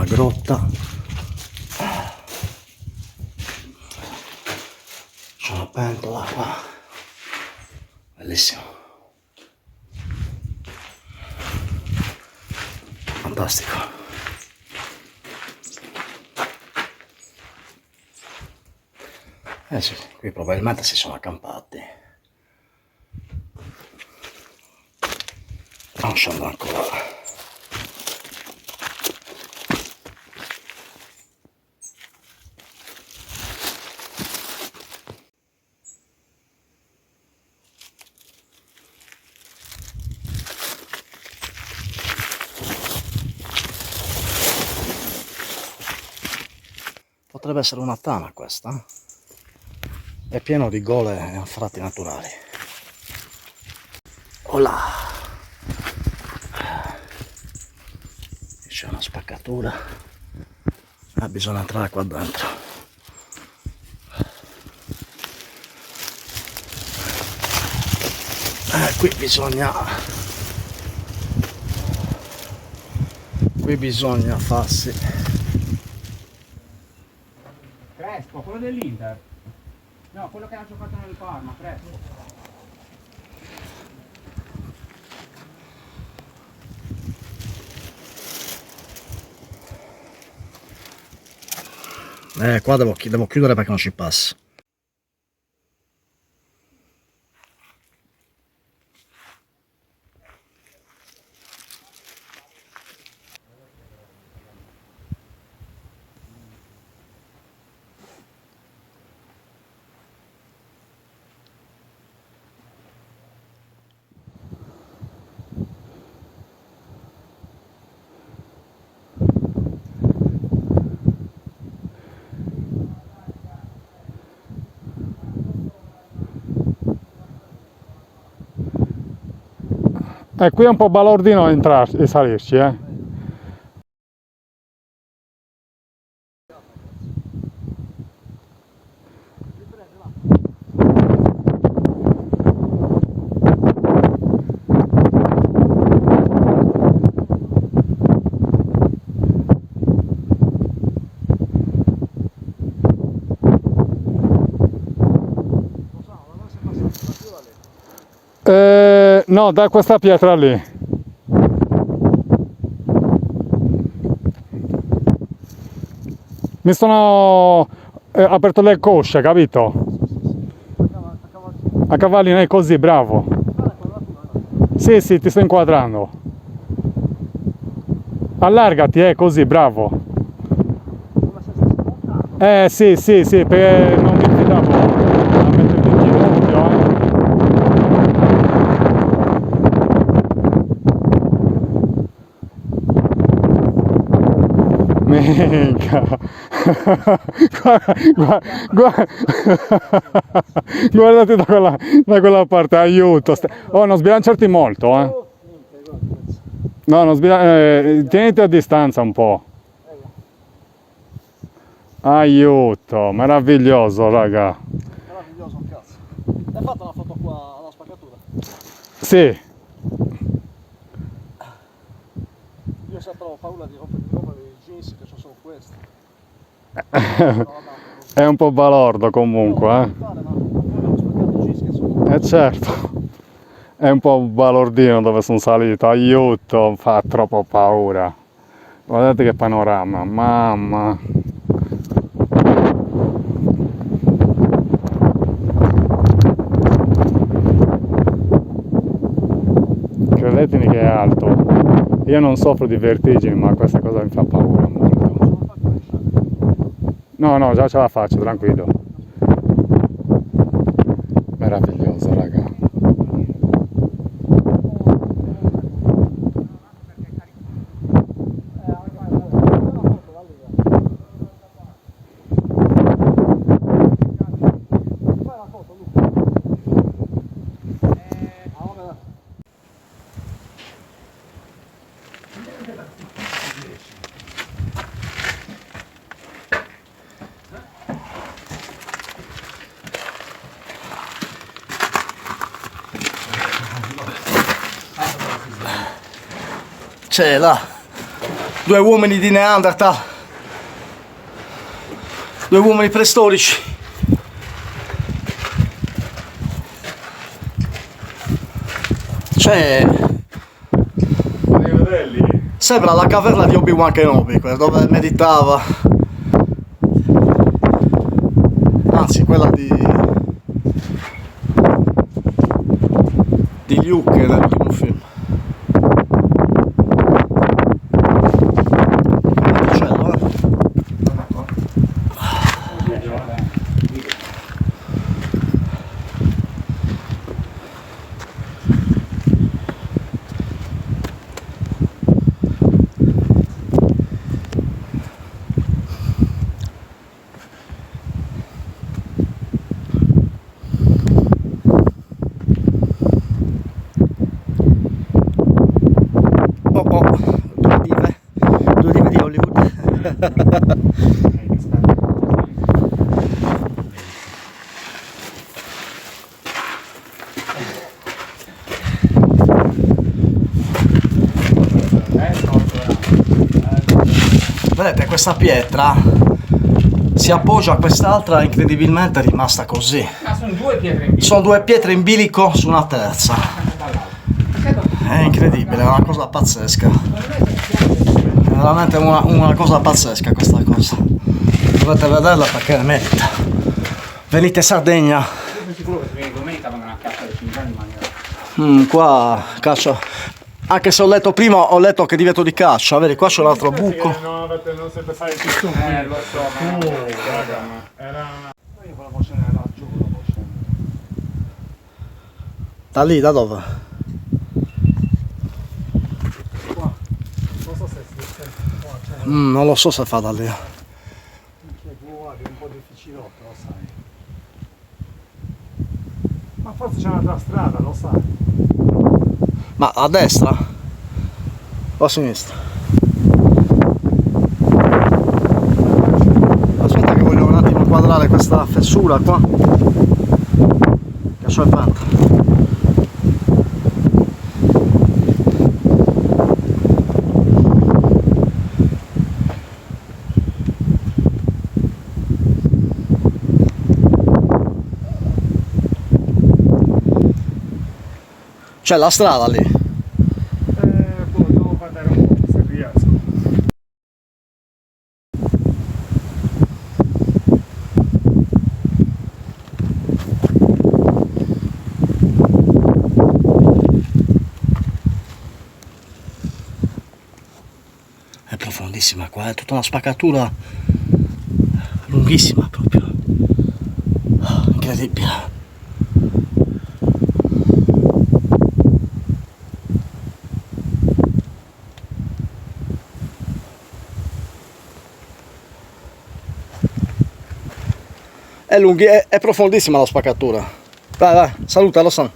grotta, c'è una pentola qua, bellissimo, fantastico. Sì, qui probabilmente si sono accampati, non scendo ancora. Potrebbe essere una tana questa, è pieno di gole e anfratti naturali. Olà! C'è una spaccatura, bisogna entrare qua dentro. Qui bisogna farsi. Crespo, quello dell'Inter. No, quello che ha giocato nel Parma, Crespo. Qua devo chiudere perché non ci passa. Qui è un po' balordino entrarci e salirci, No, da questa pietra lì. Mi sono aperto le cosce, capito? A cavalli non è così, bravo. Sì, sì, ti sto inquadrando. Allargati, così, bravo. Sì, sì, sì, perché non mi fidavo a metterti in ginocchio, Minchia. Guardati da quella parte, aiuto. Oh, non sbilanciarti molto, No, non tieniti a distanza un po'. Aiuto, meraviglioso, raga. Meraviglioso, cazzo. Hai fatto una foto qua alla spaccatura? Sì. Io sempre ho paura di rompere i jeans, che sono solo questi. È un po' balordo comunque, certo. È un po' balordino dove sono salito, aiuto, fa troppo paura. Guardate che panorama, mamma. Credetemi che è alto. Io non soffro di vertigini, ma questa cosa mi fa paura molto. No, no, già ce la faccio, tranquillo. Meraviglioso, raga. C'è là, Due uomini di Neanderthal. Due uomini preistorici. Cioè, sembra la caverna di Obi-Wan Kenobi, dove meditava. Anzi, quella di Luke nell'ultimo film. Viticello, due dive di Hollywood. Vedete, questa pietra si appoggia a quest'altra, incredibilmente è rimasta così. Ma sono due pietre in bilico. Sono due pietre in bilico su una terza. È incredibile, è una cosa pazzesca. È veramente una cosa pazzesca questa cosa. Dovete vederla perché merita. Venite in Sardegna. Io sono sicuro che se vieni domenica vengono a caccia del cinghiali in maniera. Qua caccia. Anche se ho letto prima, ho letto che divieto di caccia. Vedi, qua c'è un altro buco. No, non sempre fare il più Lo so, ma raga, ma era una... io volevo scendere laggiù, volevo scendere. Da lì, da dove? Qua. Non so se qua c'è Non lo so se fa da lì. un po' difficilotto, lo sai. Ma forse c'è un'altra strada, lo sai. Ma a destra? O a sinistra? Aspetta che voglio un attimo inquadrare questa fessura qua. Che c'ho in panta. C'è la strada lì. Devo guardare un po' se riesco. È profondissima qua, è tutta una spaccatura lunghissima proprio. Incredibile. È profondissima la spaccatura. Vai, vai, saluta, lo so.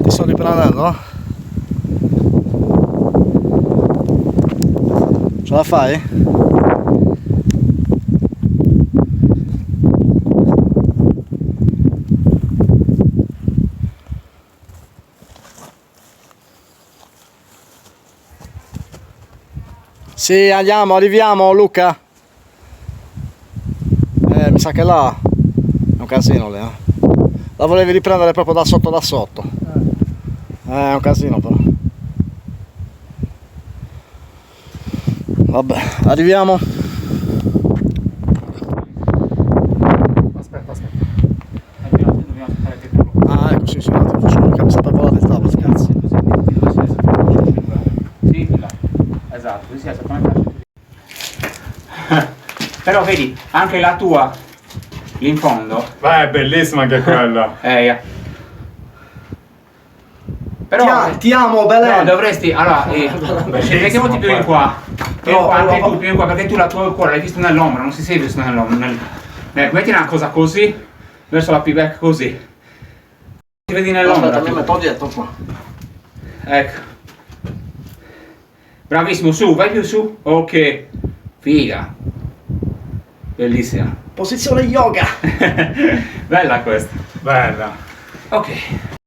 Ti sto riprendendo, no? Ce la fai? Sì, andiamo, arriviamo Luca. Mi sa che là è un casino lì, eh. La volevi riprendere proprio da sotto da sotto. È un casino però. Vabbè, arriviamo. Aspetta. Dobbiamo fare che tu. Ah, ecco, sì, un attimo, facciamo che mi sta per volare il tablet, cazzo. Sì, là. Esatto, così è esattamente. Però vedi, anche la tua, lì in fondo. Vai, è bellissima anche quella. Yeah. Però Ti amo, Belen. no, dovresti, allora, mettiamoti più in qua. Più in qua, anche tu, più in qua, perché tu la tua ancora l'hai visto nell'ombra, non si sei visto nell'ombra. Metti una cosa così, verso la pivec così. Ti vedi nell'ombra. Aspetta, mi metto dietro qua. Ecco. Bravissimo, su, vai più su. Ok. Figa. Bellissima. Posizione yoga. Bella questa. Bella. Ok.